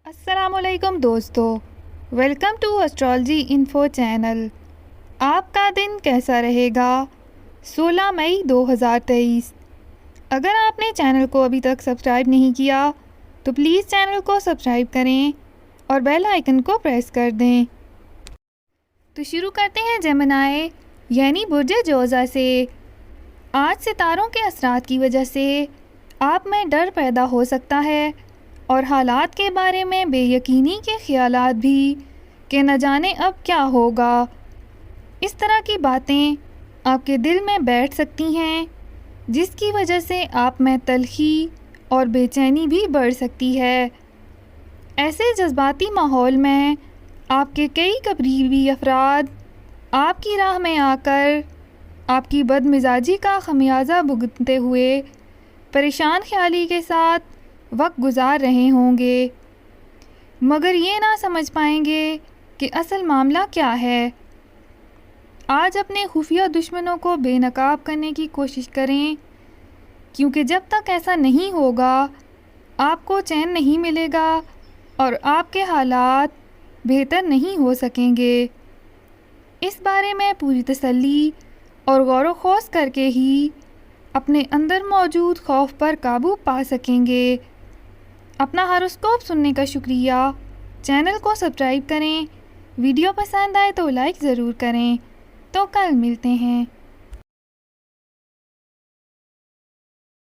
السلام علیکم دوستو، welcome to astrology info channel. آپ کا دن کیسا رہے گا؟ 16 مئی 2023۔ اگر آپ نے چینل کو ابھی تک سبسکرائب نہیں کیا تو پلیز چینل کو سبسکرائب کریں اور بیل آئیکن کو پریس کر دیں۔ تو شروع کرتے ہیں جیمنائی یعنی برج جوزا سے۔ آج ستاروں کے اثرات کی وجہ سے آپ میں ڈر پیدا ہو سکتا ہے اور حالات کے بارے میں بے یقینی کے خیالات بھی کہ نہ جانے اب کیا ہوگا۔ اس طرح کی باتیں آپ کے دل میں بیٹھ سکتی ہیں جس کی وجہ سے آپ میں تلخی اور بے چینی بھی بڑھ سکتی ہے۔ ایسے جذباتی ماحول میں آپ کے کئی قریبی افراد آپ کی راہ میں آ کر آپ کی بد مزاجی کا خمیازہ بھگتتے ہوئے پریشان خیالی کے ساتھ وقت گزار رہے ہوں گے، مگر یہ نہ سمجھ پائیں گے کہ اصل معاملہ کیا ہے۔ آج اپنے خفیہ دشمنوں کو بے نقاب کرنے کی کوشش کریں، کیونکہ جب تک ایسا نہیں ہوگا آپ کو چین نہیں ملے گا اور آپ کے حالات بہتر نہیں ہو سکیں گے۔ اس بارے میں پوری تسلی اور غور و خوض کر کے ہی اپنے اندر موجود خوف پر قابو پا سکیں گے۔ اپنا ہاروسکوپ سننے کا شکریہ۔ چینل کو سبسکرائب کریں، ویڈیو پسند آئے تو لائک ضرور کریں۔ تو کل ملتے ہیں۔